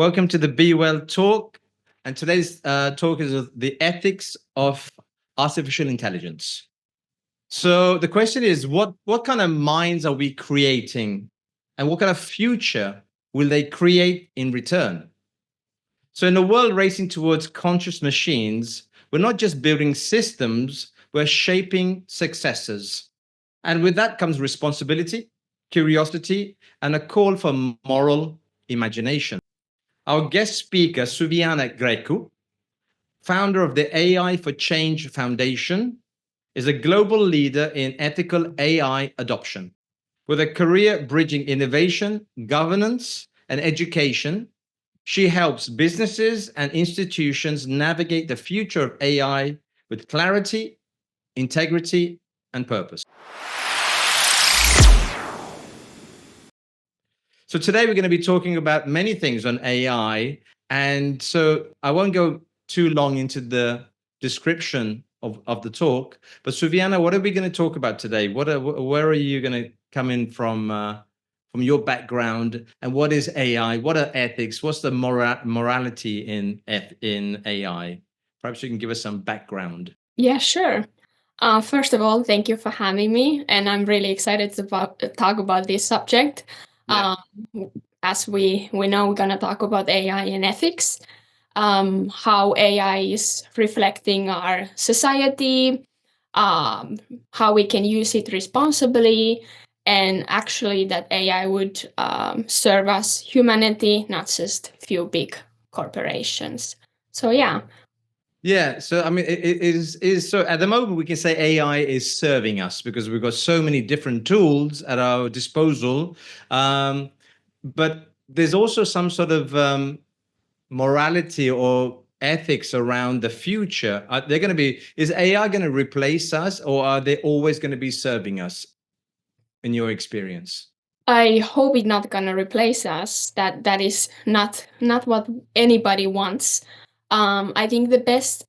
Welcome to the BEwell Talk. And today's talk is the ethics of artificial intelligence. So the question is, what kind of minds are we creating, and what kind of future will they create in return? So in a world racing towards conscious machines, we're not just building systems, we're shaping successors. And with that comes responsibility, curiosity, and a call for moral imagination. Our guest speaker, Suvianna Grecu, founder of the AI for Change Foundation, is a global leader in ethical AI adoption. With a career bridging innovation, governance, and education, she helps businesses and institutions navigate the future of AI with clarity, integrity, and purpose. So today we're going to be talking about many things on AI. And so I won't go too long into the description of the talk. But Suvianna, what are we going to talk about today? Where are you going to come in from your background? And what is AI? What are ethics? What's the morality in AI? Perhaps you can give us some background. Yeah, sure. First of all, thank you for having me, and I'm really excited to talk about this subject. Yeah. As we know, we're gonna talk about AI and ethics, how AI is reflecting our society, how we can use it responsibly, and actually that AI would serve us humanity, not just few big corporations. So yeah. Yeah, so I mean, it is so at the moment we can say AI is serving us because we've got so many different tools at our disposal, but there's also some sort of morality or ethics around the future. They're going to be, is AI going to replace us, or are they always going to be serving us, in your experience? I hope it's not gonna replace us. That is not what anybody wants. I think the best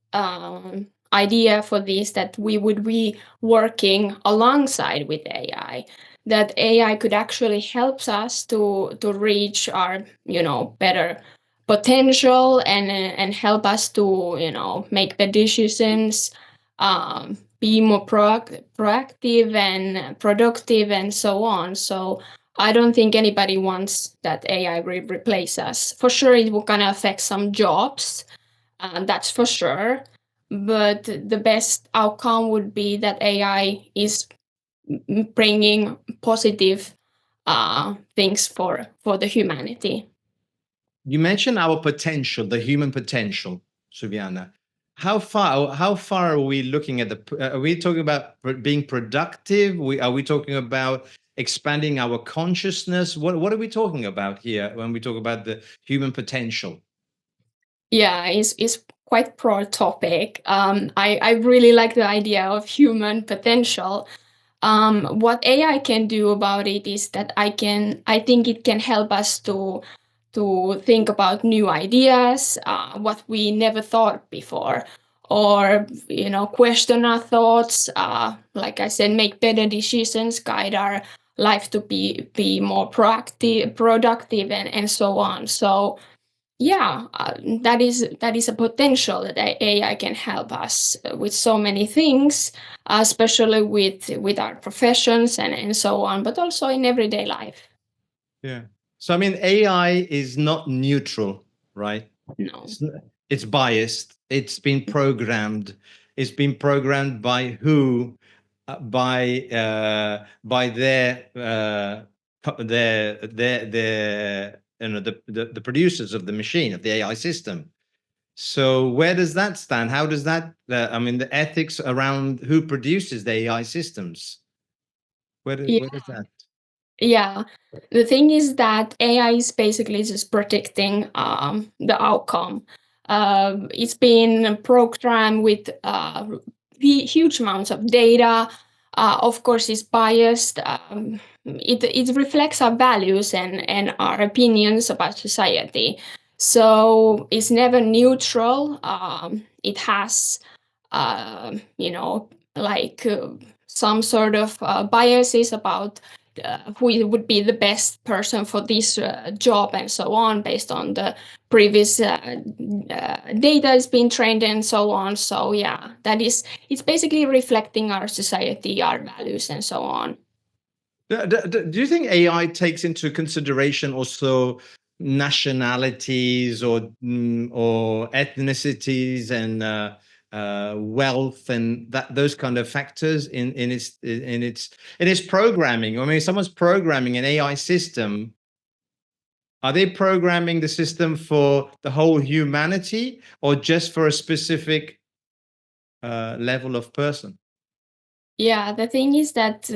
idea for this that we would be working alongside with AI. That AI could actually help us to reach our better potential and help us to make the decisions, be more proactive and productive and so on. So I don't think anybody wants that AI will replace us. For sure, it will gonna affect some jobs, that's for sure. But the best outcome would be that AI is bringing positive things for the humanity. You mentioned our potential, the human potential, Suviana. How far are we looking at are we talking about being productive? Are we talking about expanding our consciousness? What are we talking about here when we talk about the human potential? Yeah, it's quite broad topic. I really like the idea of human potential. What AI can do about it is that I think it can help us to think about new ideas, what we never thought before, or question our thoughts. Like I said, make better decisions, guide our life to be more proactive, productive, and so on. So yeah, that is a potential that AI can help us with so many things, especially with our professions and so on, but also in everyday life. Yeah. So I mean, AI is not neutral, right? No. It's biased. It's been programmed. It's been programmed by who? By their the producers of the machine, of the AI system. So where does that stand? How does that? I mean, the ethics around who produces the AI systems. Where does that? Yeah, the thing is that AI is basically just predicting the outcome. It's been programmed with huge amounts of data. Of course, it's biased. It reflects our values and our opinions about society. So it's never neutral. It has, like some sort of biases about who would be the best person for this job and so on, based on the previous data has been trained and so on. So yeah, it's basically reflecting our society, our values, and so on. Do you think AI takes into consideration also nationalities or ethnicities and wealth and that those kind of factors in its programming? I mean, if someone's programming an AI system, are they programming the system for the whole humanity or just for a specific level of person? Yeah, the thing is that,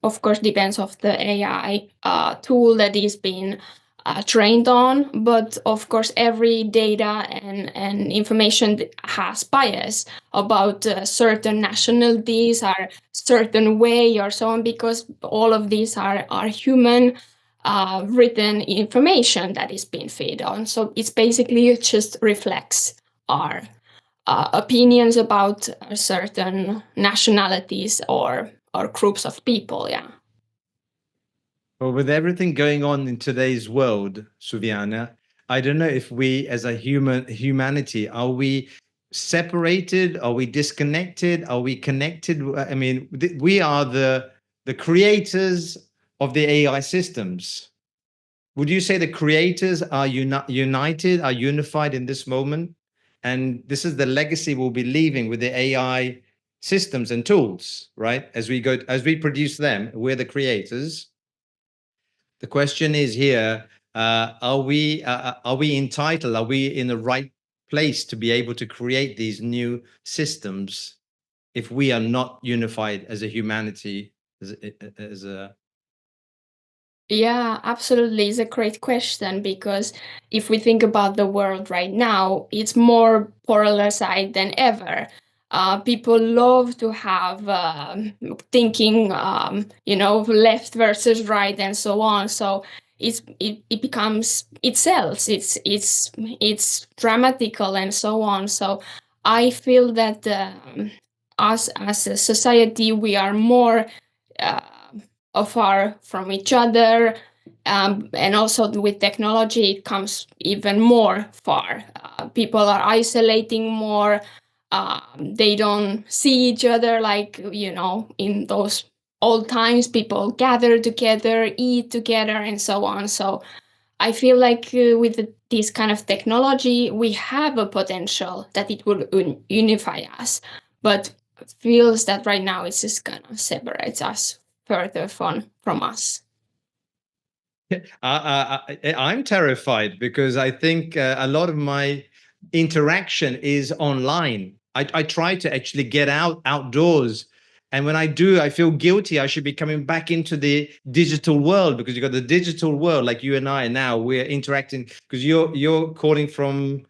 of course, depends of the AI tool that is being trained on. But of course, every data and information has bias about certain nationalities or certain way or so on, because all of these are human written information that is being fed on. So it's basically, it just reflects our opinions about certain nationalities or groups of people. Yeah. Well, with everything going on in today's world, Suvianna, I don't know if we as a humanity, are we separated? Are we disconnected? Are we connected? I mean, we are the creators of the AI systems. Would you say the creators are united, are unified in this moment? And this is the legacy we'll be leaving with the AI systems and tools, right? As we produce them, we're the creators. The question is here: are we entitled? Are we in the right place to be able to create these new systems if we are not unified as a humanity? As a Yeah, absolutely. It's a great question, because if we think about the world right now, it's more polarized than ever. People love to have thinking, left versus right and so on. So it becomes itself. It's dramatical and so on. So I feel that us as a society, we are more Uh, far from each other, and also with technology it comes even more far. People are isolating more. They don't see each other like, in those old times people gather together, eat together, and so on. So I feel like with this kind of technology we have a potential that it will unify us, but it feels that right now it's just kind of separates us further from us. I'm terrified because I think a lot of my interaction is online. I try to actually get outdoors. And when I do, I feel guilty. I should be coming back into the digital world, because you've got the digital world, like you and I now, we're interacting because you're calling from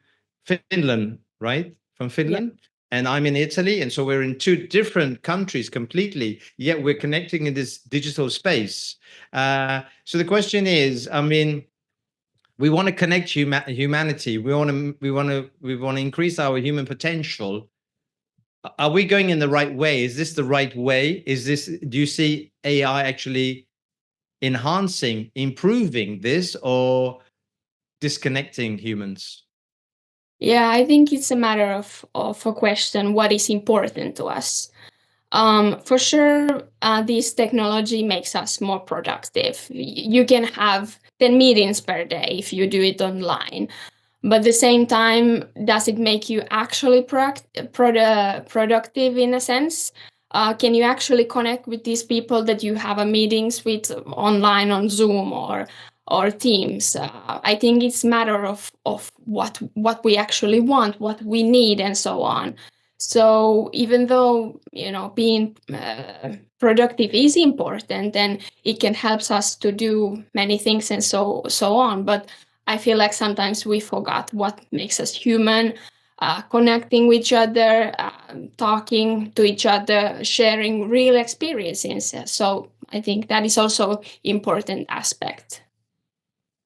Finland, right? From Yeah. Finland. And I'm in Italy. And so we're in two different countries completely, yet we're connecting in this digital space. So the question is, I mean, we want to connect humanity. We want to increase our human potential. Are we going in the right way? Is this the right way? Do you see AI actually enhancing, improving this, or disconnecting humans? Yeah, I think it's a matter of a question: what is important to us? For sure, this technology makes us more productive. You can have 10 meetings per day if you do it online. But at the same time, does it make you actually productive in a sense? Can you actually connect with these people that you have a meetings with online on Zoom or Teams? I think it's a matter of what we actually want, what we need, and so on. So even though being productive is important, and it can help us to do many things and so on, but I feel like sometimes we forgot what makes us human, connecting with each other, talking to each other, sharing real experiences. So I think that is also important aspect.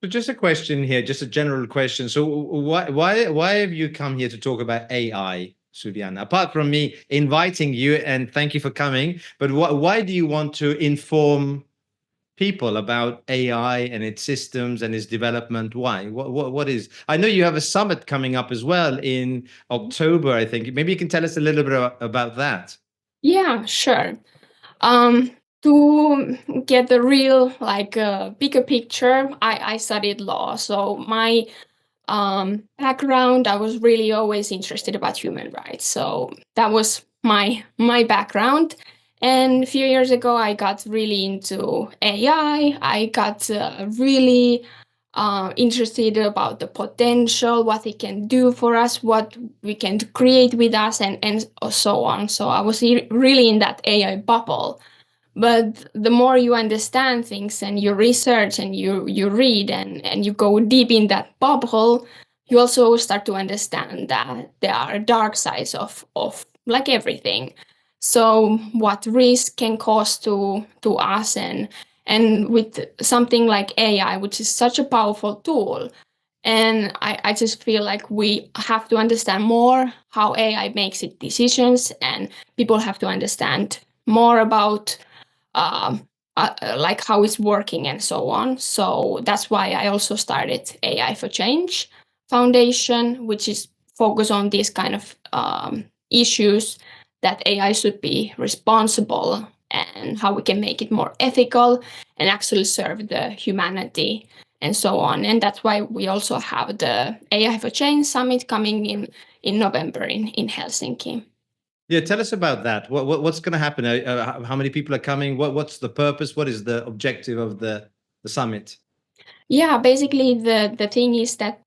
So just a question here, just a general question. So why have you come here to talk about AI, Suvianna? Apart from me inviting you, and thank you for coming, but why do you want to inform people about AI and its systems and its development? Why? What is? I know you have a summit coming up as well in October, I think. Maybe you can tell us a little bit about that. Yeah, sure. Um, to get the real, like, bigger picture, I studied law. So my background, I was really always interested about human rights. So that was my background. And a few years ago, I got really into AI. I got really interested about the potential, what it can do for us, what we can create with us, and so on. So I was really in that AI bubble. But the more you understand things and you research and you read and you go deep in that bubble, you also start to understand that there are dark sides of like everything. So what risk can cause to us, and with something like AI, which is such a powerful tool, and I just feel like we have to understand more how AI makes its decisions, and people have to understand more about um, like how it's working and so on. So that's why I also started AI for Change Foundation, which is focused on these kind of issues, that AI should be responsible and how we can make it more ethical and actually serve the humanity and so on. And that's why we also have the AI for Change Summit coming in November in Helsinki. Yeah, tell us about that. What's going to happen? How many people are coming? What's the purpose? What is the objective of the summit? Yeah, basically the thing is that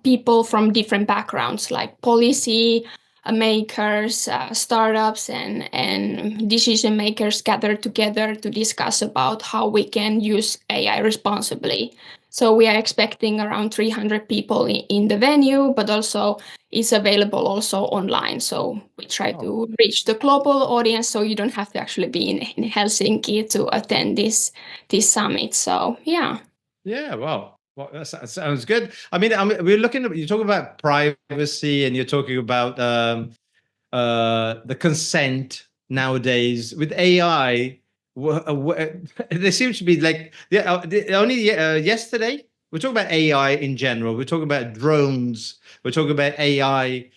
people from different backgrounds, like policy makers, startups, and decision makers, gather together to discuss about how we can use AI responsibly. So we are expecting around 300 people in the venue, but also it's available also online. So we try to reach the global audience, so you don't have to actually be in Helsinki to attend this summit. So yeah. Yeah, well, that sounds good. We're looking at, you're talking about privacy and you're talking about the consent nowadays with AI. There seems to be like, yeah, only yesterday we're talking about AI in general. We're talking about drones. We're talking about AI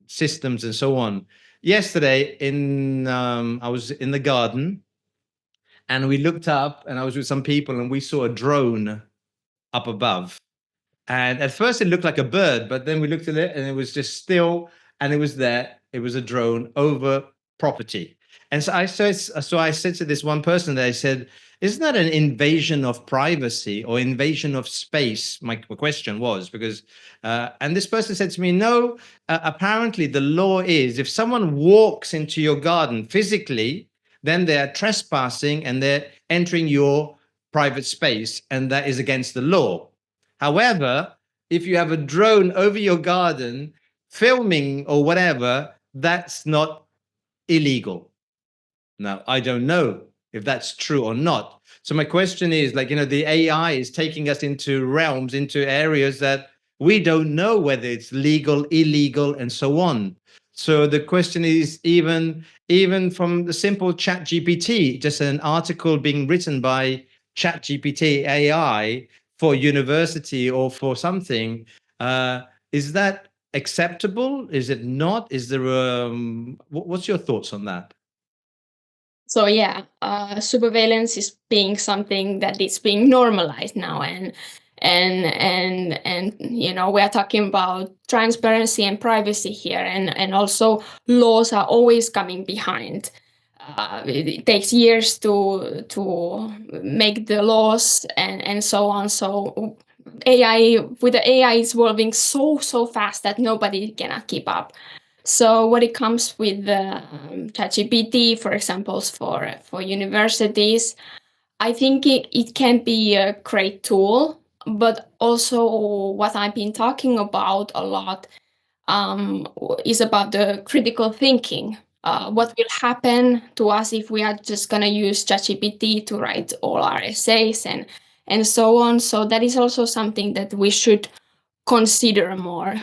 systems and so on. Yesterday, I was in the garden and we looked up, and I was with some people, and we saw a drone up above. And at first it looked like a bird, but then we looked at it and it was just still, and it was there. It was a drone over property. And so I said to this one person that I said, isn't that an invasion of privacy or invasion of space? My question was because, and this person said to me, no, apparently the law is if someone walks into your garden physically, then they're trespassing and they're entering your private space, and that is against the law. However, if you have a drone over your garden filming or whatever, that's not illegal. Now, I don't know if that's true or not. So my question is, like, the AI is taking us into realms, into areas that we don't know whether it's legal, illegal, and so on. So the question is, even from the simple chat GPT, just an article being written by chat GPT AI for university or for something, is that acceptable? Is it not? Is there what's your thoughts on that? So yeah, supervillains is being something that is being normalized now, and we are talking about transparency and privacy here, and also laws are always coming behind. It takes years to make the laws and so on. So the AI is evolving so fast that nobody cannot keep up. So when it comes with the ChatGPT, for example, for universities, I think it can be a great tool, but also what I've been talking about a lot is about the critical thinking. What will happen to us if we are just gonna use ChatGPT to write all our essays and so on? So that is also something that we should consider more.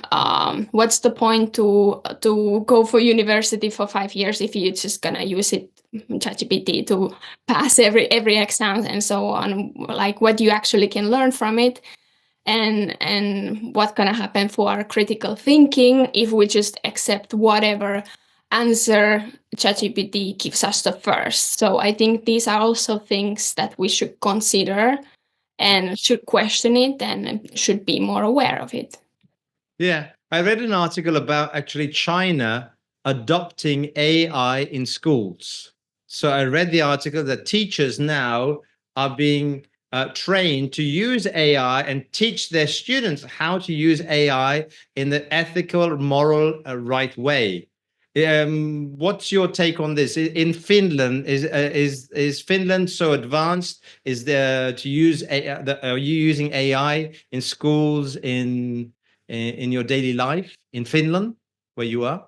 What's the point to go for university for 5 years if you're just gonna use it ChatGPT to pass every exam and so on, like what you actually can learn from it, and what's gonna happen for our critical thinking if we just accept whatever answer ChatGPT gives us the first. So I think these are also things that we should consider and should question it and should be more aware of it. Yeah, I read an article about actually China adopting AI in schools. So I read the article that teachers now are being trained to use AI and teach their students how to use AI in the ethical, moral, right way. What's your take on this? In Finland, is Finland so advanced? Is there to use AI? Are you using AI in schools in your daily life in Finland, where you are?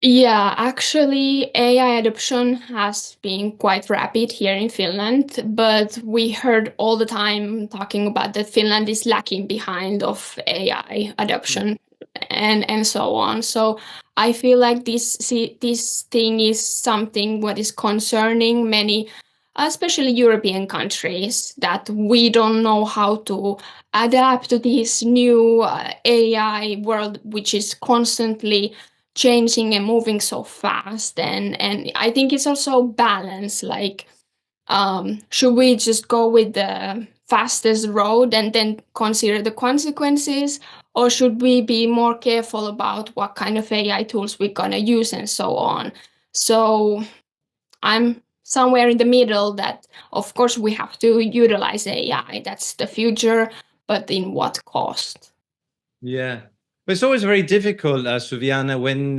Yeah, actually, AI adoption has been quite rapid here in Finland, but we heard all the time talking about that Finland is lacking behind of AI Hmm. adoption and so on. So I feel like this thing is something what is concerning many, especially European countries, that we don't know how to adapt to this new AI world, which is constantly changing and moving so fast. And I think it's also balance, like should we just go with the fastest road and then consider the consequences, or should we be more careful about what kind of AI tools we're going to use and so on? So I'm somewhere in the middle, that of course we have to utilize AI, that's the future, but in what cost? Yeah. But it's always very difficult, Suviana, when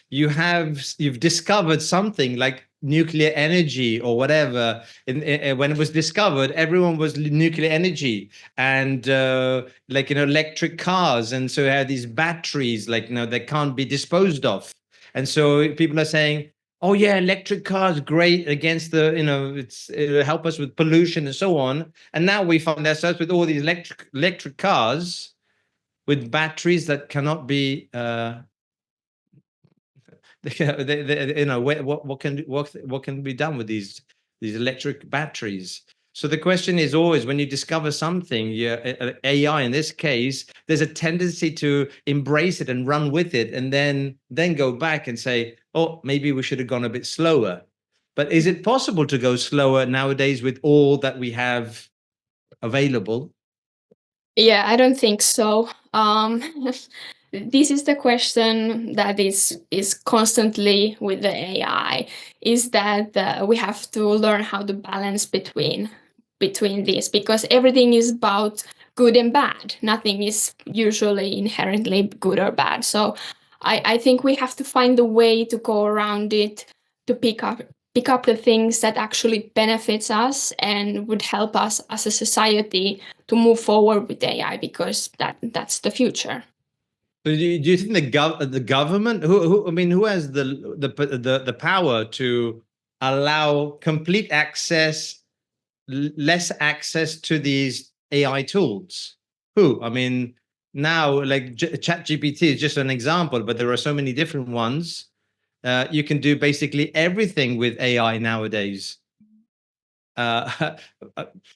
you've discovered something like nuclear energy or whatever. When it was discovered, everyone was nuclear energy and like electric cars, and so it had these batteries like that can't be disposed of, and so people are saying, "Oh yeah, electric cars great against the it'll help us with pollution and so on." And now we find ourselves with all these electric cars with batteries that cannot be what can be done with these electric batteries. So the question is always, when you discover something, yeah, AI in this case, there's a tendency to embrace it and run with it, and then go back and say, oh, maybe we should have gone a bit slower. But is it possible to go slower nowadays with all that we have available? Yeah, I don't think so. This is the question that is constantly with the AI. Is that we have to learn how to balance between this, because everything is about good and bad. Nothing is usually inherently good or bad. So I think we have to find a way to go around it, to pick up the things that actually benefits us and would help us as a society to move forward with AI, because that's the future. So do you think the government, who I mean, who has the power to allow complete access, less access to these AI tools? Who? I mean, now like ChatGPT is just an example, but there are so many different ones. You can do basically everything with AI nowadays. uh,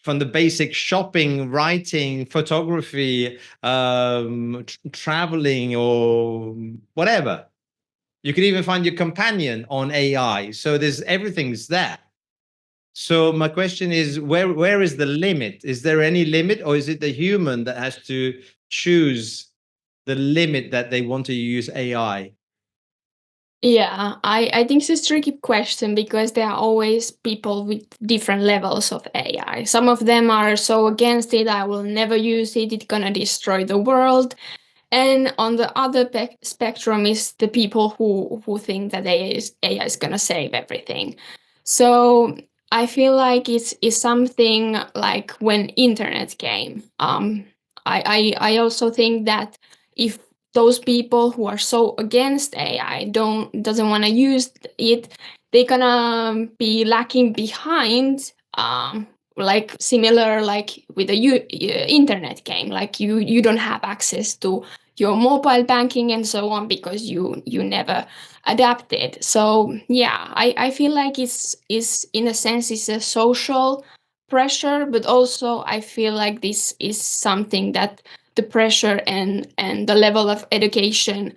from the basic shopping, writing, photography, traveling, or whatever. You can even find your companion on AI. So there's everything's there. So my question is, where is the limit? Is there any limit, or is it the human that has to choose the limit that they want to use AI? Yeah, I think it's a tricky question, because there are always people with different levels of AI. Some of them are so against it, I will never use it, it's gonna destroy the world. And on the other spectrum is the people who think that AI is gonna save everything. So I feel like it's something like when internet came. I also think that if those people who are so against AI doesn't want to use it, they're gonna be lacking behind. Like similar, like with the internet came, like you don't have access to your mobile banking and so on, because you never adapted. So yeah, I feel like is in a sense it's a social pressure, but also I feel like this is something that the pressure and the level of education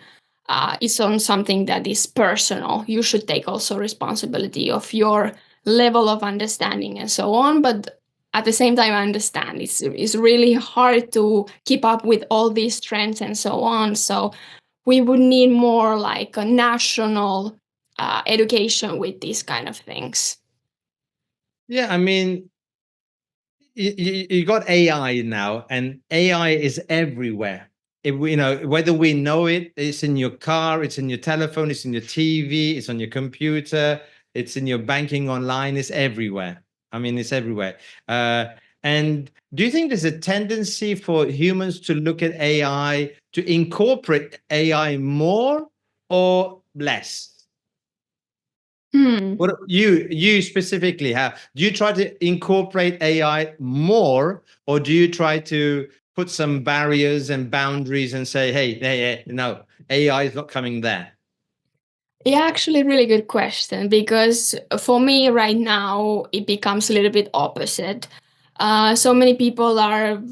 is on something that is personal. You should take also responsibility of your level of understanding and so on. But at the same time, I understand it's really hard to keep up with all these trends and so on. So we would need more like a national education with these kind of things. Yeah, I mean, you got AI now, and AI is everywhere. Whether we know it, it's in your car, it's in your telephone, it's in your TV, it's on your computer, it's in your banking online, it's everywhere. I mean, it's everywhere. Uh, and do you think there's a tendency for humans to look at AI, to incorporate AI more or less? Hmm. What you specifically have? Do you try to incorporate AI more, or do you try to put some barriers and boundaries and say, hey, no, AI is not coming there? Yeah, actually, really good question, because for me right now it becomes a little bit opposite. So many people are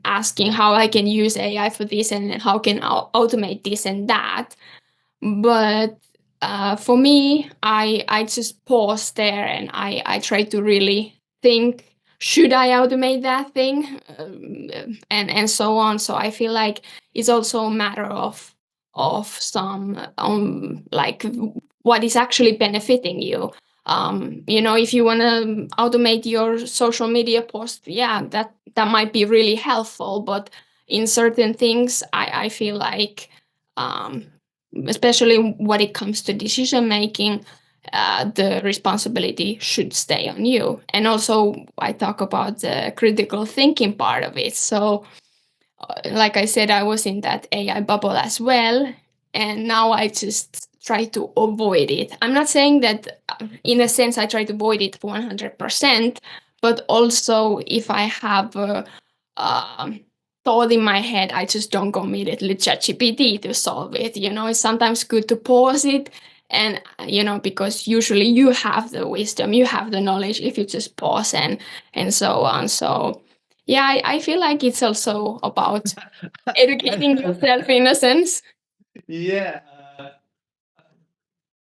asking how I can use AI for this and how can automate this and that. But for me, I just pause there and I try to really think, should I automate that thing, and so on. So I feel like it's also a matter of some like what is actually benefiting you. If you want to automate your social media post, yeah, that might be really helpful. But in certain things, I feel like um, especially when it comes to decision making, the responsibility should stay on you. And also, I talk about the critical thinking part of it. So, like I said, I was in that AI bubble as well, and now I just try to avoid it. I'm not saying that, in a sense, I try to avoid it 100%, but also if I have um, thought in my head, I just don't go immediately ChatGPT to solve it. It's sometimes good to pause it, and because usually you have the wisdom, you have the knowledge if you just pause and so on. So yeah, I feel like it's also about educating yourself in a sense. Yeah.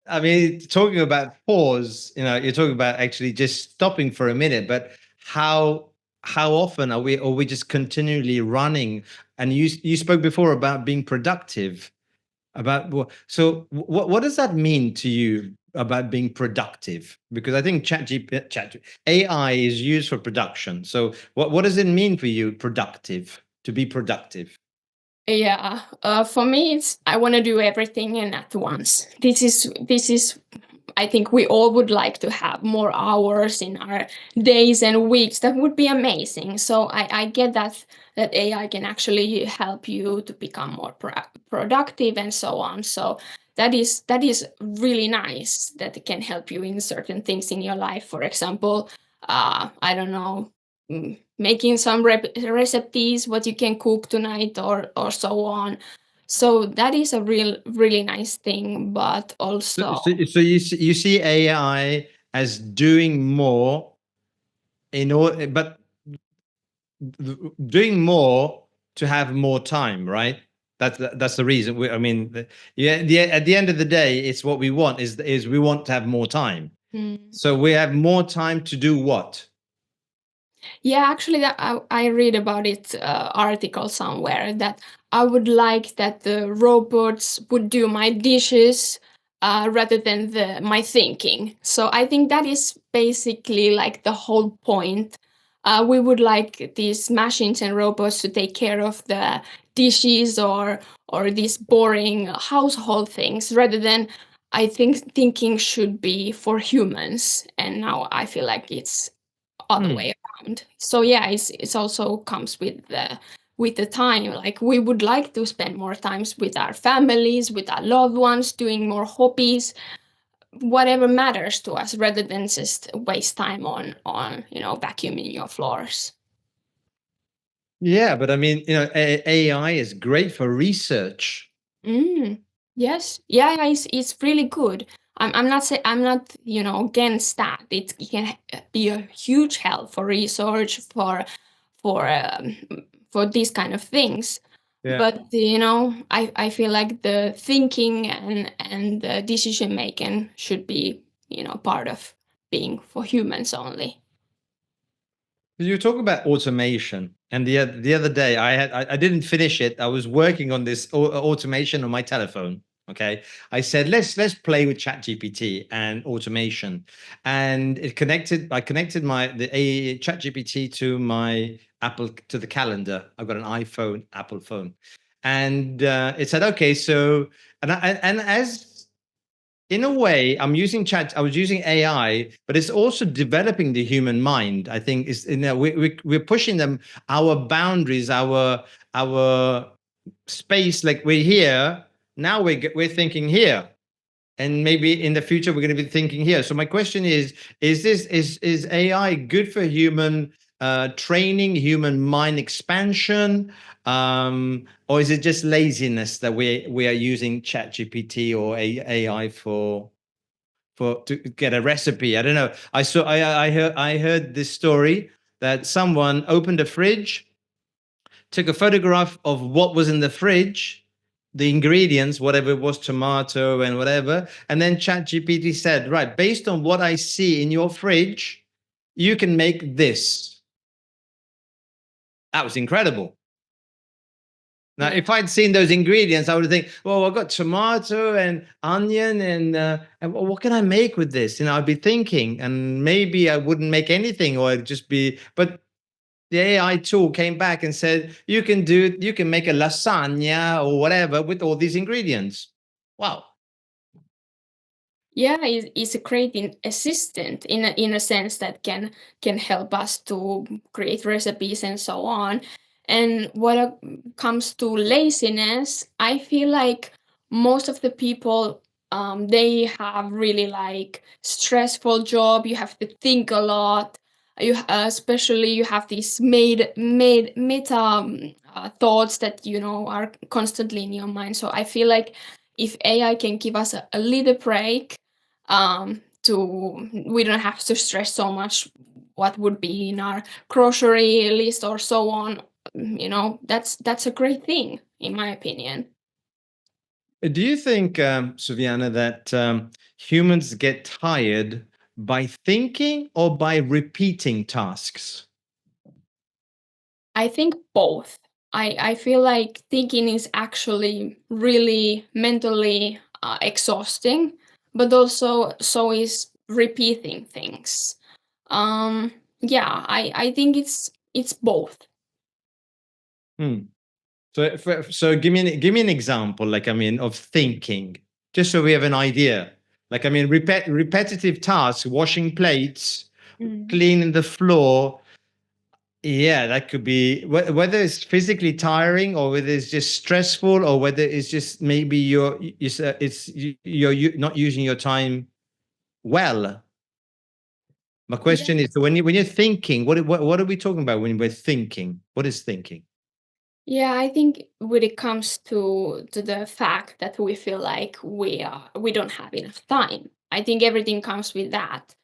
I mean, talking about pause, you're talking about actually just stopping for a minute, but how often are we just continually running? And you spoke before about being productive. So what does that mean to you about being productive? Because I think AI is used for production. So what does it mean for you, productive, to be productive? Yeah, for me, it's I want to do everything and at once. This is I think we all would like to have more hours in our days and weeks. That would be amazing. So I get that AI can actually help you to become more productive and so on. So that is really nice that it can help you in certain things in your life. For example, I don't know, making some recipes, what you can cook tonight, or so on. So that is a really nice thing, but So, also so, so you see AI as doing more in order, but doing more to have more time, right? That's the reason. I mean, at the end of the day, it's what we want is we want to have more time. mm, So we have more time to do what? yeah, actually, that I read about it article somewhere that I would like that the robots would do my dishes rather than my thinking. So I think that is basically like the whole point. We would like these machines and robots to take care of the dishes or these boring household things, rather than I think thinking should be for humans. And now I feel like it's other Hmm. way around. So yeah, it's also comes with the time. Like we would like to spend more times with our families, with our loved ones, doing more hobbies, whatever matters to us, rather than just waste time on vacuuming your floors. Yeah, but I mean, AI is great for research. Mm, yes, yeah, yeah, it's really good. I'm not say I'm not against that. It can be a huge help for research for um, for these kind of things. Yeah. But I feel like the thinking and the decision making should be part of being for humans only. You talk about automation, and the other day I didn't finish it. I was working on this automation on my telephone. Okay, I said let's play with ChatGPT and automation, and it connected. I connected my the a ChatGPT to my Apple to the calendar. I've got an iPhone, Apple phone, and it said okay. So and as in a way, I was using AI, but it's also developing the human mind. I think is we're pushing them, our boundaries, our space. Like we're here now, we're thinking here, and maybe in the future we're going to be thinking here. So my question is AI good for human training, human mind expansion, or is it just laziness that we are using ChatGPT or AI for to get a recipe? I don't know. I heard this story that someone opened a fridge, took a photograph of what was in the fridge, the ingredients, whatever it was, tomato and whatever, and then ChatGPT said, right, based on what I see in your fridge, you can make this. That was incredible. Now, Yeah. if I'd seen those ingredients, I would think, well, I've got tomato and onion, and what can I make with this? I'd be thinking, and maybe I wouldn't make anything, or I'd just be. But the AI tool came back and said, you can make a lasagna or whatever with all these ingredients. Wow. Yeah, it's a great assistant in a sense that can help us to create recipes and so on. And what comes to laziness, I feel like most of the people they have really like stressful job. You have to think a lot. Especially you have these made meta thoughts that are constantly in your mind. So I feel like if AI can give us a little break, to we don't have to stress so much what would be in our grocery list or so on. That's a great thing in my opinion. Do you think, Suviana, that humans get tired by thinking or by repeating tasks? I think both. I feel like thinking is actually really mentally exhausting, but also so is repeating things. Yeah, I think it's both. Hmm. So give me an example, like I mean, of thinking, just so we have an idea. Like I mean, repetitive tasks, washing plates, Mm. cleaning the floor. Yeah, that could be whether it's physically tiring or whether it's just stressful or whether it's just maybe you're not using your time well. My Yeah. question is, so when you're thinking, what are we talking about when we're thinking? What is thinking? Yeah, I think when it comes to the fact that we feel like we don't have enough time, I think everything comes with that.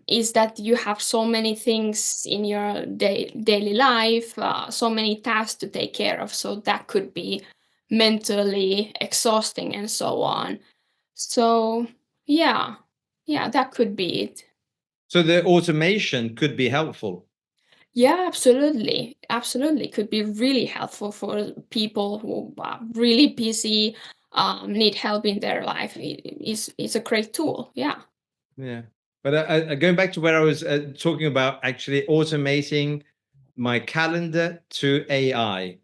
Is that you have so many things in your daily life, so many tasks to take care of, so that could be mentally exhausting and so on. So yeah, yeah, that could be it. So the automation could be helpful. Yeah, absolutely. Absolutely. Could be really helpful for people who are really busy, need help in their life. It's a great tool. Yeah. Yeah. But going back to where I was talking about actually automating my calendar to AI.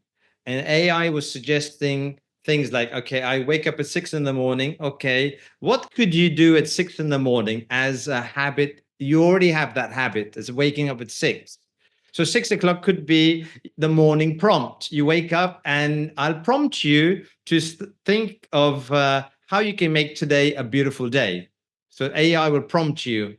And AI was suggesting things like, okay, I wake up at 6 in the morning. Okay, what could you do at 6 in the morning as a habit? You already have that habit as waking up at 6. So 6 o'clock could be the morning prompt. You wake up and I'll prompt you to think of how you can make today a beautiful day. So AI will prompt you,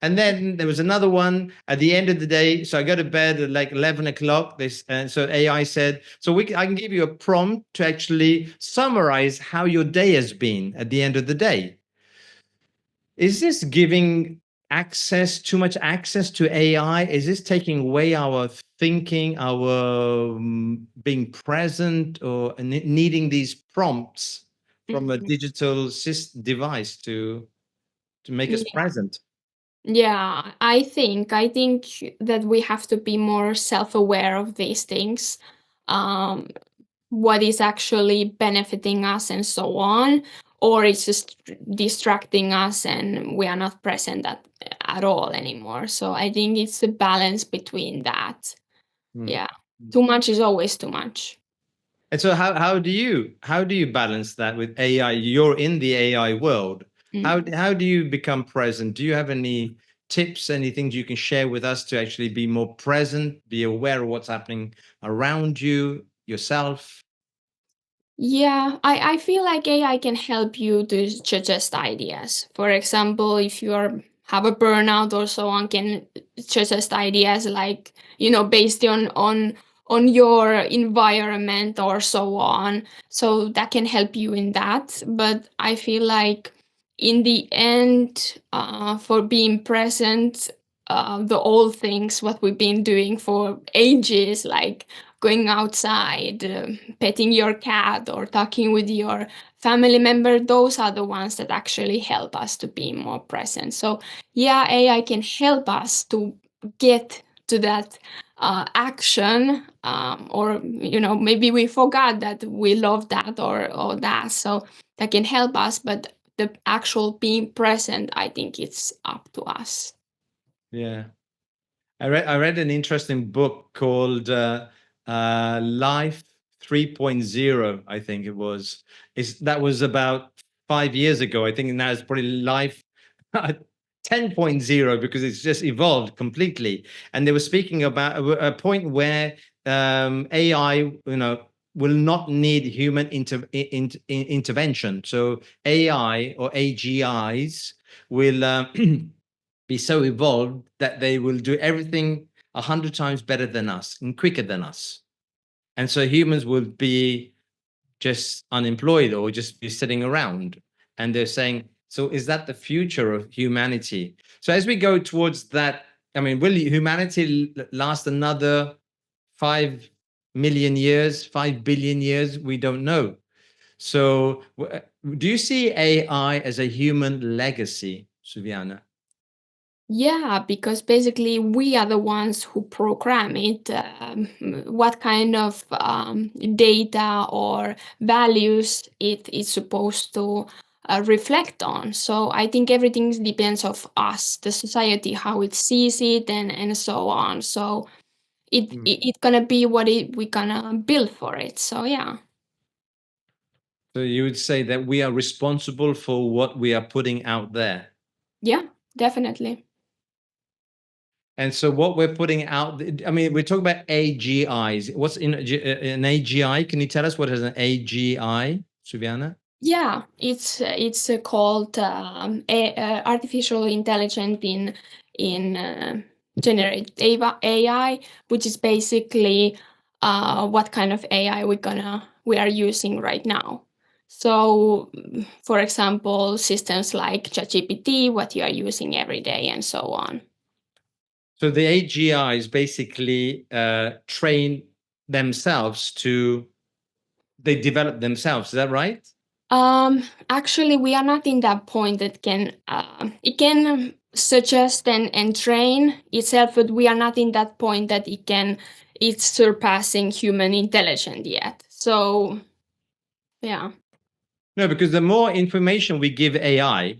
And then there was another one at the end of the day. So I go to bed at like 11 o'clock. This, and so AI said, so I can give you a prompt to actually summarize how your day has been at the end of the day. Is this giving too much access to AI? Is this taking away our thinking, our being present, or needing these prompts from a Mhm. digital device to make us Yeah. present? Yeah, I think that we have to be more self-aware of these things. Um, what is actually benefiting us and so on, or it's just distracting us and we are not present at all anymore. So I think it's a balance between that. Hmm. Yeah. Too much is always too much. And so how do you balance that with AI? You're in the AI world. How do you become present? Do you have any tips, any things you can share with us to actually be more present, be aware of what's happening around you, yourself? Yeah, I feel like AI can help you to suggest ideas. For example, if you have a burnout or so on, can suggest ideas like, based on your environment or so on. So that can help you in that. But I feel like in the end, for being present, the old things, what we've been doing for ages, like going outside, petting your cat, or talking with your family member, those are the ones that actually help us to be more present. So, yeah, AI can help us to get to that action, or maybe we forgot that we love that or that. So that can help us, but the actual being present, I think it's up to us. Yeah. I read an interesting book called Life 3.0, I think it was. That was about 5 years ago. I think now it's probably Life 10.0 because it's just evolved completely. And they were speaking about a point where AI, will not need human intervention. So AI or AGIs will be so evolved that they will do everything 100 times better than us and quicker than us. And so humans will be just unemployed or just be sitting around. And they're saying, so is that the future of humanity? So as we go towards that, I mean, will humanity last another 5 million years, 5 billion years? We don't know. So do you see AI as a human legacy, Suviana? Yeah, because basically we are the ones who program it. What kind of data or values it is supposed to reflect on. So I think everything depends of us, the society, how it sees it, and so on. So it gonna be what we gonna build for it. So yeah, So you would say that we are responsible for what we are putting out there. yeah, definitely. And so what we're putting out, I mean, we're talking about AGIs. What's in an AGI? Can you tell us what is an AGI, Suviana? Yeah, it's called artificial intelligence in generative AI, which is basically what kind of AI we are using right now. So, for example, systems like ChatGPT, what you are using every day, and so on. So the AGIs basically train themselves they develop themselves. Is that right? Actually, we are not in that point that it can suggest and train itself, but we are not in that point that it's surpassing human intelligence yet. So yeah, No, because the more information we give AI,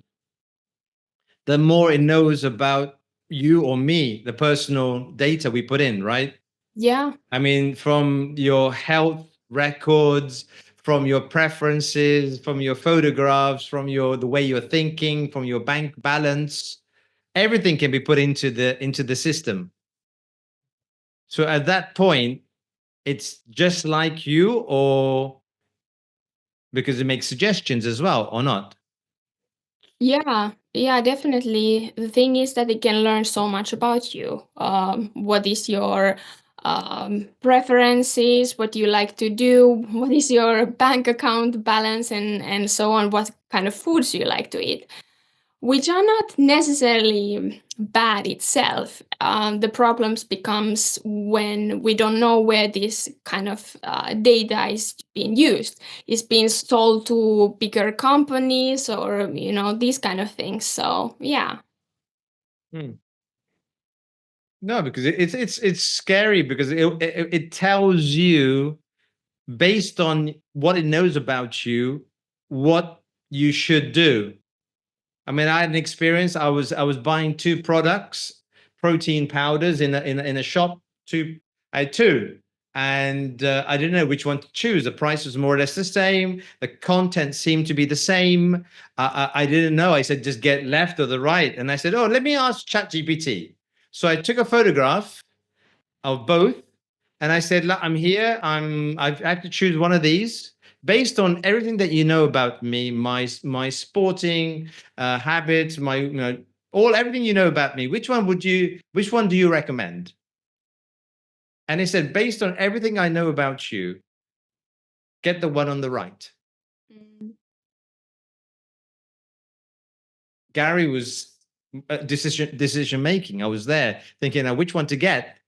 the more it knows about you or me, the personal data we put in, right? yeah, I mean, from your health records, from your preferences, from your photographs, from the way you're thinking, from your bank balance, everything can be put into the system. So at that point, it's just like you, or because it makes suggestions as well, or not? Yeah, definitely. The thing is that it can learn so much about you. What is your preferences, what you like to do, what is your bank account balance, and so on, what kind of foods you like to eat, which are not necessarily bad itself. The problems becomes when we don't know where this kind of data is being used. It's being sold to bigger companies, or these kind of things. So yeah. Hmm. No, because it's scary because it tells you based on what it knows about you what you should do. I mean, I had an experience. I was buying two products, protein powders in a shop. Two, I had two, and I didn't know which one to choose. The price was more or less the same. The content seemed to be the same. I didn't know. I said, just get left or the right, and I said, oh, let me ask ChatGPT. So I took a photograph of both. And I said, "Look, I'm here. I have to choose one of these based on everything that you know about me, my sporting habits, my all everything you know about me. Which one do you recommend?" And he said, based on everything I know about you, get the one on the right. Mm. Gary was decision making. I was there thinking, now which one to get,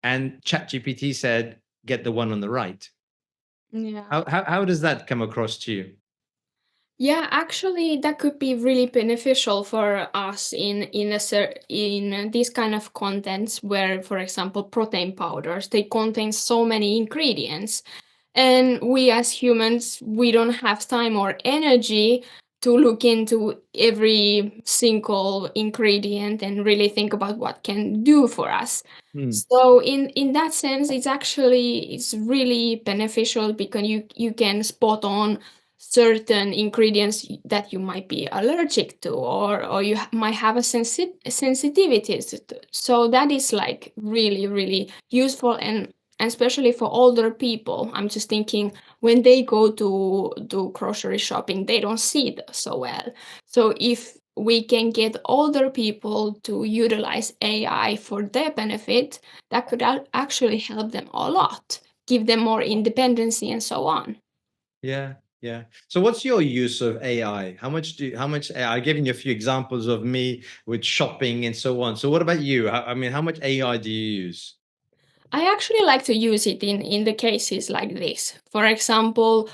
and ChatGPT said, get the one on the right. Yeah. How does that come across to you? Yeah, actually, that could be really beneficial for us in this kind of contents where, for example, protein powders, they contain so many ingredients, and we as humans, we don't have time or energy to look into every single ingredient and really think about what can do for us. Hmm. So in that sense, it's really beneficial because you can spot on certain ingredients that you might be allergic to, or you might have a sensitivity to. So that is like really really useful, and especially for older people. I'm just thinking when they go to do grocery shopping, they don't see it so well. So if we can get older people to utilize AI for their benefit, that could actually help them a lot, give them more independency and so on. Yeah, yeah. So what's your use of AI? How much AI? I've given you a few examples of me with shopping and so on. So what about you? I mean, how much AI do you use? I actually like to use it in the cases like this. For example,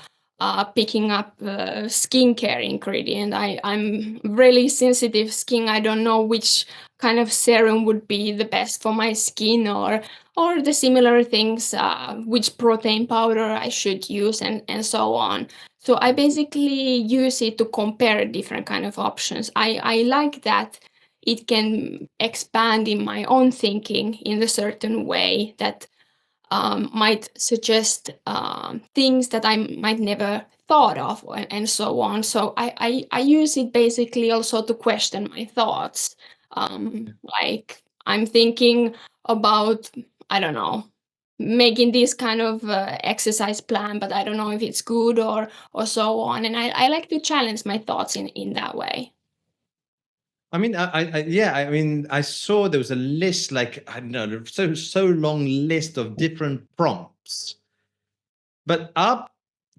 picking up skincare ingredient. I'm really sensitive skin. I don't know which kind of serum would be the best for my skin, or the similar things, which protein powder I should use, and so on. So I basically use it to compare different kind of options. I like that it can expand in my own thinking in a certain way that might suggest things that I might never thought of, and so on. So I use it basically also to question my thoughts. Like I'm thinking about, I don't know, making this kind of exercise plan, but I don't know if it's good or so on. And I like to challenge my thoughts in that way. I mean, yeah. I mean, I saw there was a list, like I don't know, so long list of different prompts. But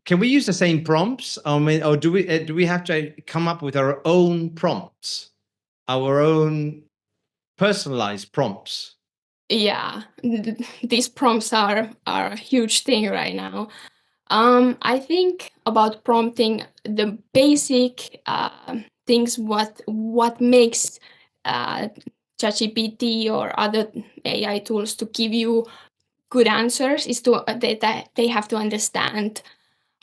can we use the same prompts? I mean, or do we have to come up with our own prompts, our own personalized prompts? Yeah, these prompts are a huge thing right now. I think about prompting the basic things. What makes uh, ChatGPT or other AI tools to give you good answers is that they have to understand,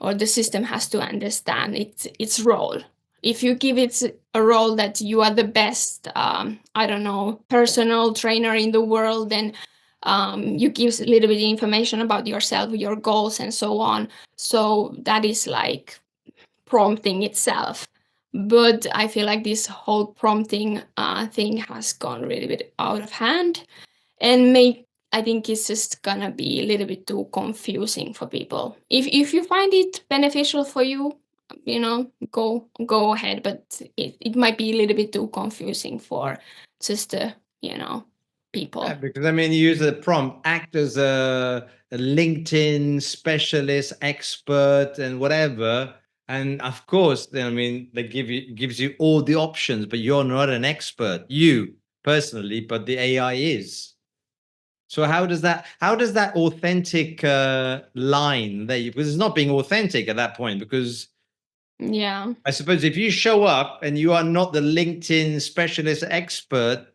or the system has to understand its role. If you give it a role that you are the best, I don't know, personal trainer in the world, then you give a little bit of information about yourself, your goals, and so on. So that is like prompting itself. But I feel like this whole prompting thing has gone really bit out of hand, and make I think it's just gonna be a little bit too confusing for people. If you find it beneficial for you, go ahead, but it might be a little bit too confusing for just the Yeah, people. because I mean, you use the prompt, act as a LinkedIn specialist, expert, and whatever. And of course, then I mean, they gives you all the options, but you're not an expert, you personally, but the AI is. So how does that authentic line there? Because it's not being authentic at that point. Because Yeah. I suppose if you show up and you are not the LinkedIn specialist expert,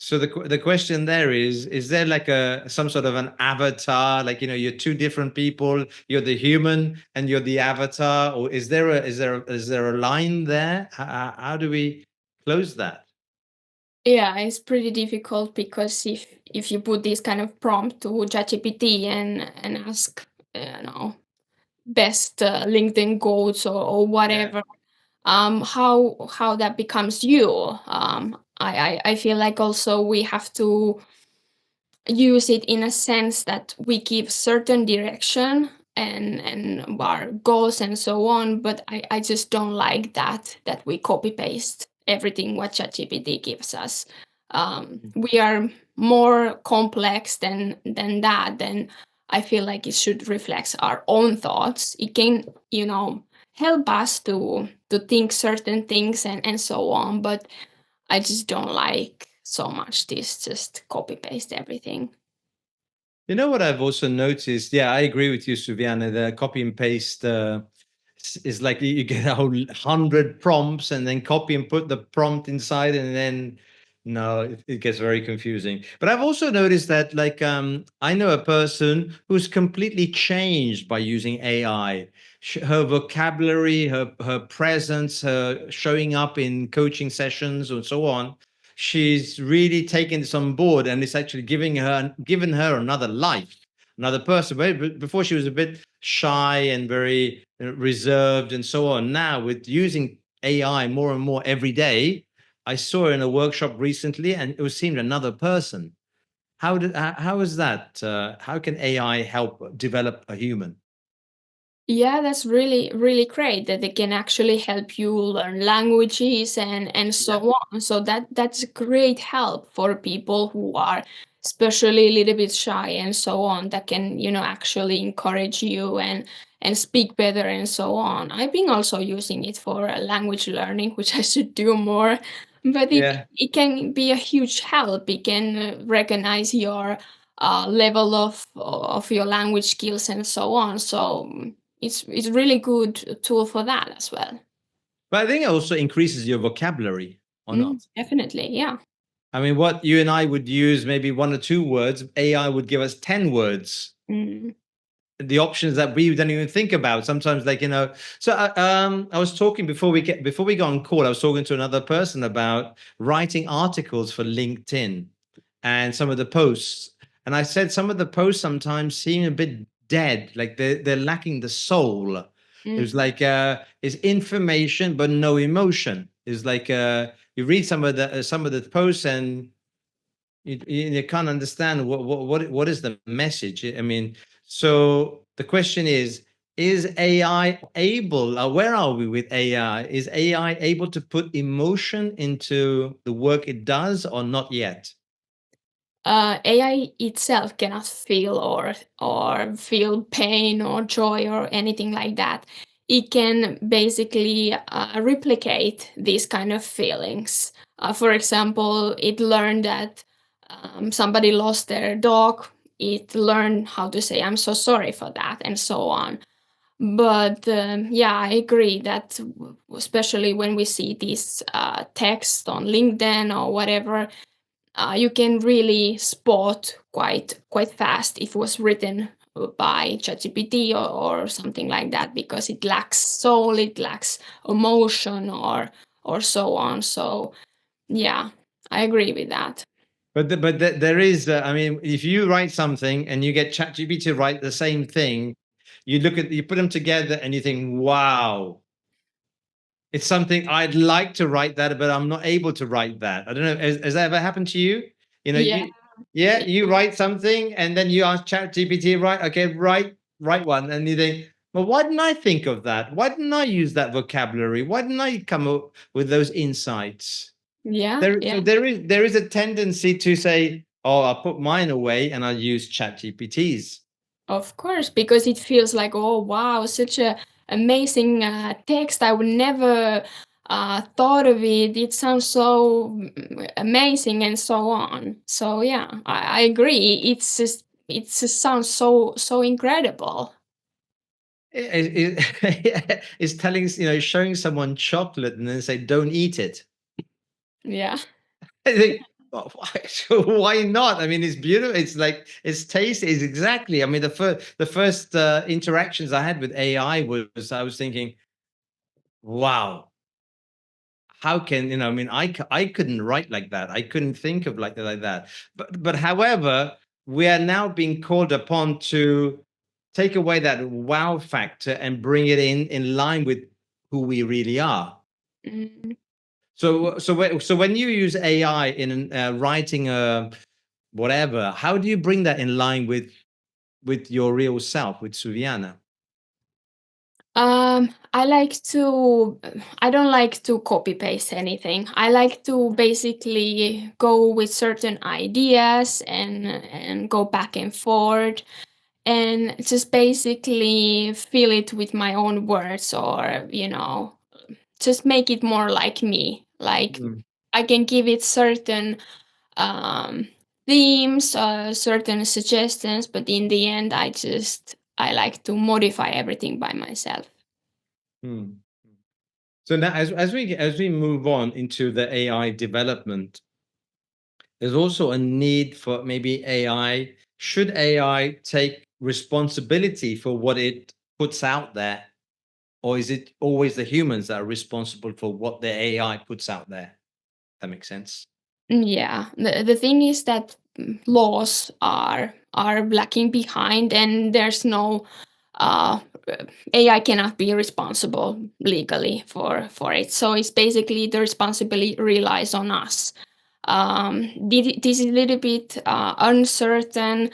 so the question there is there like a some sort of an avatar, like you're two different people, you're the human and you're the avatar, or is there a line there? How do we close that? Yeah, it's pretty difficult because if you put this kind of prompt to ChatGPT and ask, best LinkedIn quotes or Yeah. whatever, how that becomes you. I feel like also we have to use it in a sense that we give certain direction and our goals and so on, but I just don't like that we copy paste everything what ChatGPT gives us. We are more complex than that. Then I feel like it should reflect our own thoughts. It can, help us to think certain things and so on, but I just don't like so much this just copy paste everything. You know what I've also noticed? Yeah, I agree with you, Suviana. The copy and paste is like you get a whole 100 prompts and then copy and put the prompt inside, and then no, it gets very confusing. But I've also noticed that, like, I know a person who's completely changed by using AI. Her vocabulary, her presence, her showing up in coaching sessions, and so on, she's really taken this on board, and it's actually given her another life, another person. Before she was a bit shy and very reserved and so on. Now, with using AI more and more every day, I saw her in a workshop recently, and it was seemed another person. How is that? How can AI help develop a human? Yeah, that's really, really great that they can actually help you learn languages and Yeah. so on. So that's great help for people who are especially a little bit shy and so on, that can, actually encourage you and speak better and so on. I've been also using it for language learning, which I should do more. But Yeah. it can be a huge help. It can recognize your level of your language skills and so on. So it's really good tool for that as well. But I think it also increases your vocabulary, or not? Definitely, yeah. I mean, what you and I would use maybe one or two words, AI would give us 10 words. Mm, The options that we don't even think about sometimes, like, so I was talking before we got on call, I was talking to another person about writing articles for LinkedIn and some of the posts, and I said some of the posts sometimes seem a bit dead, like they're lacking the soul. It was mm, like it's information but no emotion. It's like you read some of the posts, and you can't understand what is the message. I mean, so the question is AI able, where are we with AI? Is AI able to put emotion into the work it does, or not yet? AI itself cannot feel or feel pain or joy or anything like that. It can basically replicate these kind of feelings. For example, it learned that somebody lost their dog. It learned how to say "I'm so sorry for that" and so on. But yeah, I agree that especially when we see these texts on LinkedIn or whatever, you can really spot quite fast if it was written by ChatGPT or something like that, because it lacks soul, it lacks emotion or so on. So yeah, I agree with that. But there is, I mean, if you write something and you get ChatGPT to write the same thing, you put them together and you think, wow, it's something I'd like to write that, but I'm not able to write that. I don't know. Has that ever happened to you? You know, Yeah, you yeah, yeah, you write something and then you ask ChatGPT, right? Okay, write one, and you think, Well, why didn't I think of that? Why didn't I use that vocabulary? Why didn't I come up with those insights? Yeah, So yeah. there is a tendency to say, "Oh, I'll put mine away and I'll use ChatGPT's." Of course, because it feels like, oh wow, such a amazing text. I would never thought of it. It sounds so amazing and so on. So yeah, I agree. It just sounds so incredible. It's telling, showing someone chocolate and then say, "Don't eat it." Yeah. I think, well, why not? I mean, it's beautiful. It's like it's tasty. It's exactly. I mean, the first interactions I had with AI was I was thinking, wow, how can I mean, I couldn't write like that. I couldn't think of like that. But however, we are now being called upon to take away that wow factor and bring it in line with who we really are. Mm. So when you use AI in writing a whatever, how do you bring that in line with your real self, with Suviana? I like to, I don't like to copy paste anything. I like to basically go with certain ideas and go back and forth and just basically fill it with my own words or, just make it more like me. Like Mm, I can give it certain um, themes, certain suggestions, but in the end, I like to modify everything by myself. mm. So now, as we move on into the AI development, there's also a need for maybe AI. Should AI take responsibility for what it puts out there, or is it always the humans that are responsible for what the AI puts out there? That makes sense. Yeah, the thing is that laws are lacking behind, and there's no uh, AI cannot be responsible legally for it. So it's basically the responsibility relies on us. This is a little bit uncertain.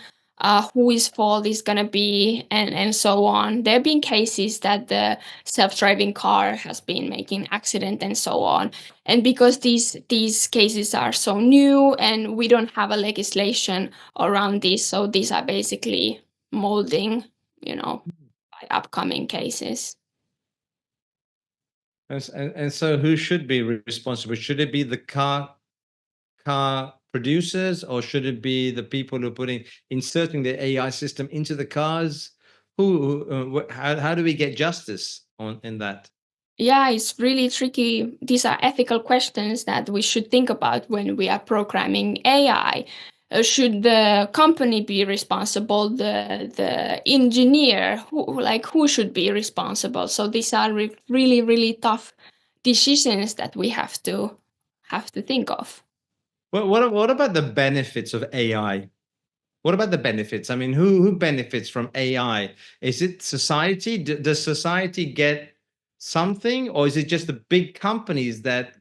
Whose fault is gonna be, and so on. There have been cases that the self-driving car has been making accident and so on, and because these cases are so new and we don't have a legislation around this, so these are basically molding, by upcoming cases. And so, who should be responsible? Should it be the car producers, or should it be the people who are inserting the AI system into the cars? How do we get justice on in that? Yeah, it's really tricky. These are ethical questions that we should think about when we are programming AI. Should the company be responsible? The engineer, who should be responsible? So these are really really tough decisions that we have to think of. What about the benefits of AI? What about the benefits? I mean, who benefits from AI? Is it society? Does society get something, or is it just the big companies that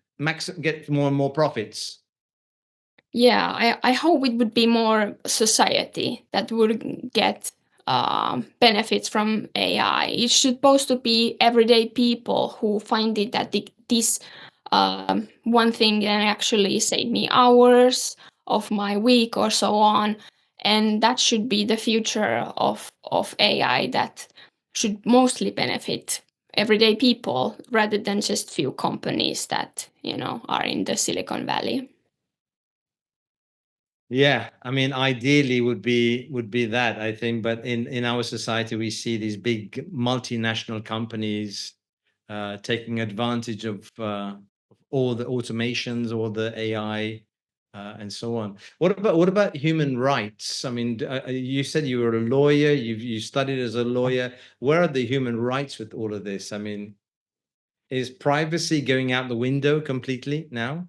get more and more profits? Yeah, I hope it would be more society that would get benefits from AI. It's supposed to be everyday people who find it that this one thing can actually save me hours of my week or so on, and that should be the future of AI. That should mostly benefit everyday people rather than just few companies that are in the Silicon Valley. Yeah, I mean, ideally would be that, I think, but in our society we see these big multinational companies taking advantage of all the automations, all the AI, and so on. What about human rights? I mean, you said you were a lawyer. You studied as a lawyer. Where are the human rights with all of this? I mean, is privacy going out the window completely now?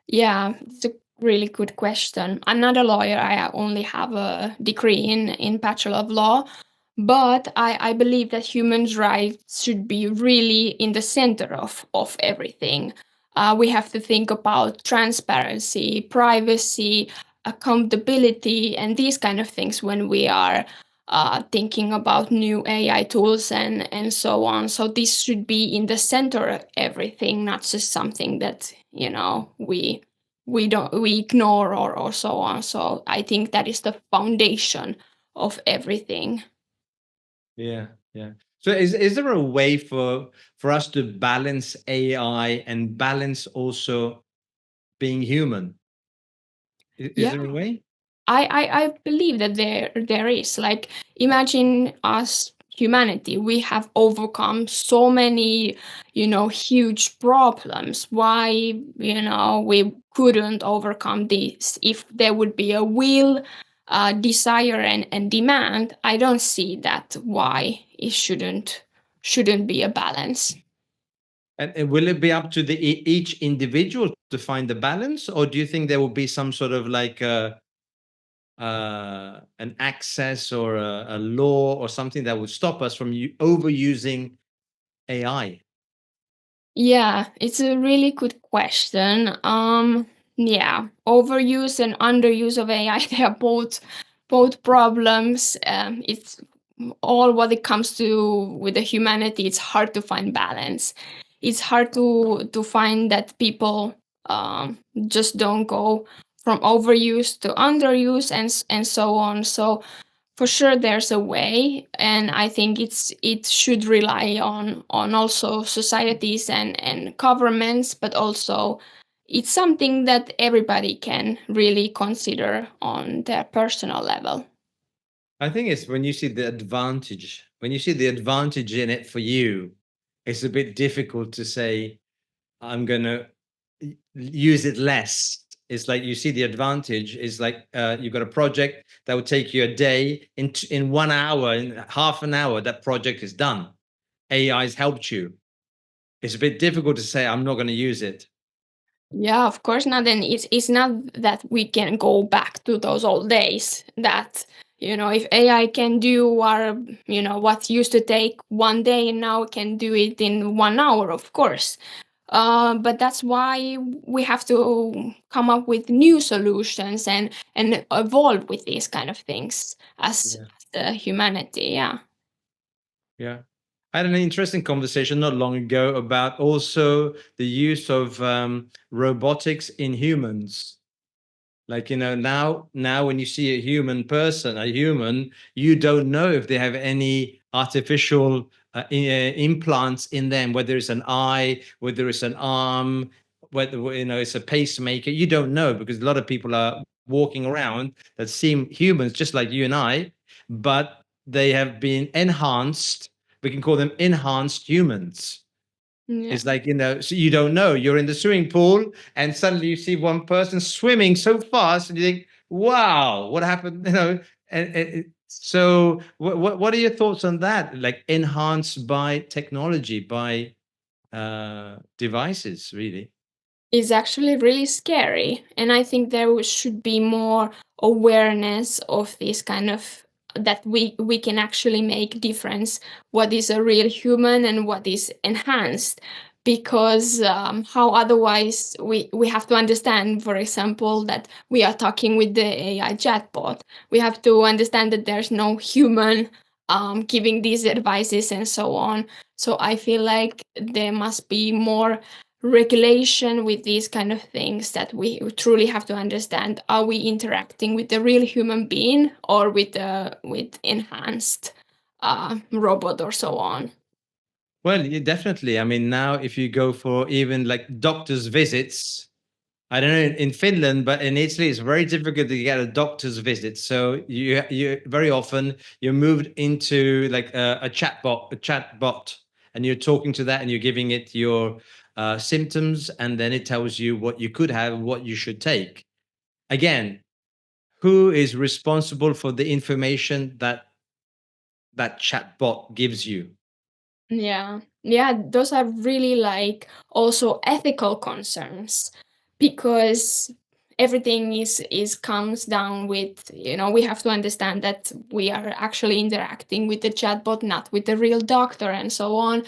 Yeah, it's a really good question. I'm not a lawyer. I only have a degree in Bachelor of Law, but I believe that human rights should be really in the center of everything. We have to think about transparency, privacy, accountability, and these kind of things when we are thinking about new AI tools and so on. So this should be in the center of everything, not just something that we ignore or so on. So I think that is the foundation of everything. Yeah, yeah. So is there a way for us to balance AI and balance also being human? Is Yeah, there a way? I believe that there is, like, imagine us, humanity, we have overcome so many huge problems. Why we couldn't overcome this? If there would be a will, desire, and demand, I don't see that why it shouldn't be a balance. And will it be up to each individual to find the balance, or do you think there will be some sort of like an access or a law or something that would stop us from overusing AI? Yeah, it's a really good question. Yeah, overuse and underuse of AI, they are both problems. It's all what it comes to with the humanity. It's hard to find balance. It's hard to find that people just don't go from overuse to underuse and so on. So for sure there's a way, and I think it should rely on also societies and governments, but also it's something that everybody can really consider on their personal level. I think it's when you see the advantage in it for you, it's a bit difficult to say, I'm going to use it less. It's like you see the advantage is like you've got a project that would take you a day. In 1 hour, in half an hour, that project is done. AI has helped you. It's a bit difficult to say, I'm not going to use it. Yeah, of course not. And it's not that we can go back to those old days that, if AI can do our, what used to take one day and now it can do it in 1 hour, of course. But that's why we have to come up with new solutions and evolve with these kind of things Yeah. as the humanity. Yeah. Yeah. I had an interesting conversation not long ago about also the use of robotics in humans. Like, now when you see a human person, a human, you don't know if they have any artificial implants in them, whether it's an eye, whether it's an arm, whether it's a pacemaker. You don't know, because a lot of people are walking around that seem humans, just like you and I, but they have been enhanced. We can call them enhanced humans. Yeah. It's like, so you don't know. You're in the swimming pool and suddenly you see one person swimming so fast and you think, wow, what happened? So what are your thoughts on that? Like enhanced by technology, by devices, really? Is actually really scary. And I think there should be more awareness of this kind of, that we can actually make difference what is a real human and what is enhanced. Because how otherwise we have to understand, for example, that we are talking with the AI chatbot. We have to understand that there's no human giving these advices and so on. So I feel like there must be more regulation with these kind of things, that we truly have to understand, are we interacting with the real human being or with enhanced robot or so on. Well, definitely. I mean, now if you go for even like doctor's visits, I don't know in Finland, but in Italy, it's very difficult to get a doctor's visit. So you very often you're moved into like a chatbot, and you're talking to that, and you're giving it your symptoms, and then it tells you what you could have, what you should take. Again, who is responsible for the information that that chatbot gives you? Yeah, yeah, those are really, like, also ethical concerns, because everything is comes down with, we have to understand that we are actually interacting with the chatbot, not with the real doctor and so on.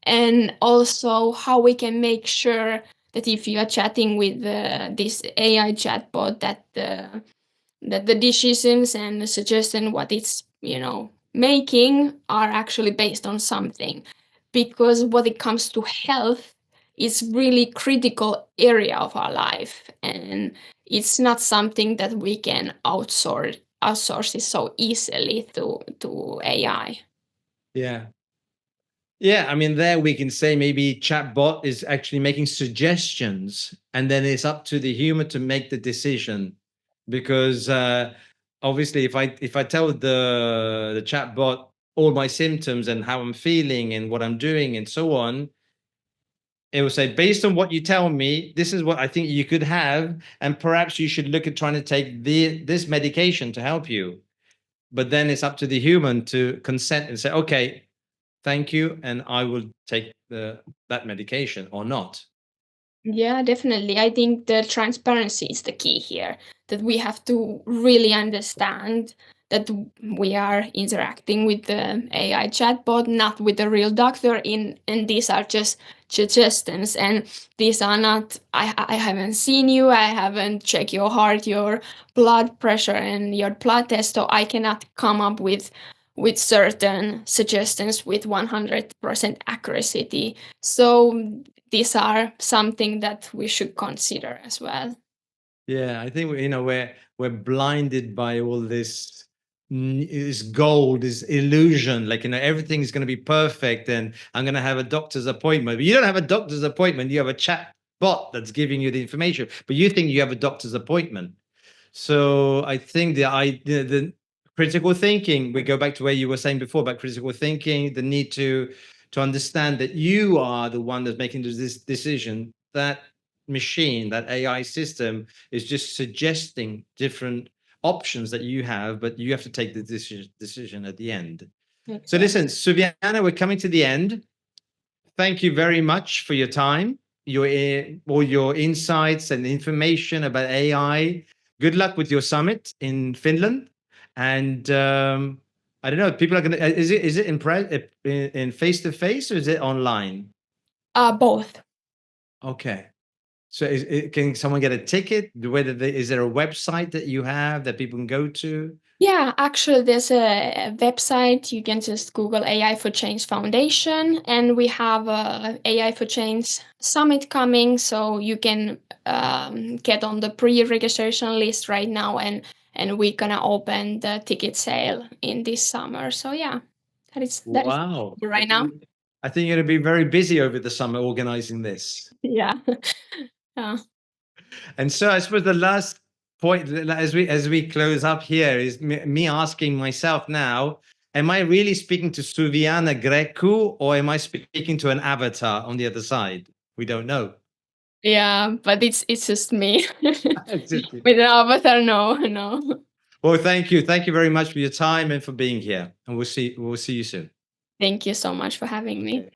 And also how we can make sure that if you are chatting with this AI chatbot, that the decisions and the suggestion what it's making are actually based on something, because when it comes to health, it's really critical area of our life, and it's not something that we can outsource it so easily to AI. Yeah. Yeah, I mean, there we can say maybe chatbot is actually making suggestions, and then it's up to the human to make the decision. Because obviously, if I tell the chatbot all my symptoms and how I'm feeling and what I'm doing and so on, it will say, based on what you tell me, this is what I think you could have, and perhaps you should look at trying to take this medication to help you. But then it's up to the human to consent and say, okay, thank you, and I will take that medication or not. Yeah, definitely. I think the transparency is the key here, that we have to really understand that we are interacting with the AI chatbot, not with the real doctor. And these are just suggestions, and these are not. I haven't seen you. I haven't checked your heart, your blood pressure, and your blood test, so I cannot come up with certain suggestions with 100% accuracy. So these are something that we should consider as well. Yeah, I think we're blinded by all this gold, this illusion. Like everything's going to be perfect, and I'm going to have a doctor's appointment. But you don't have a doctor's appointment. You have a chat bot that's giving you the information, but you think you have a doctor's appointment. So I think the critical thinking, we go back to where you were saying before about critical thinking, the need to understand that you are the one that's making this decision. That machine, that AI system is just suggesting different options that you have, but you have to take the decision at the end. Makes So listen, sense. Suvianna, we're coming to the end. Thank you very much for your time, all your insights and information about AI. Good luck with your summit in Finland. And I don't know, people are going to, is it in face to face or is it online? Both. Okay. So can someone get a ticket? Is there a website that you have that people can go to? Yeah, actually, there's a website. You can just Google AI for Change Foundation, and we have a AI for Change summit coming, so you can get on the pre-registration list right now, and we're gonna open the ticket sale in this summer. So yeah, that is Wow. right now. I think you're going to be very busy over the summer organizing this. Yeah. Yeah. And so I suppose the last point as we close up here is me asking myself now, am I really speaking to Suvianna Grecu or am I speaking to an avatar on the other side? We don't know. Yeah, but it's just me. It's just- With an avatar, no, no. Well, thank you. Thank you very much for your time and for being here. And we'll see you soon. Thank you so much for having me.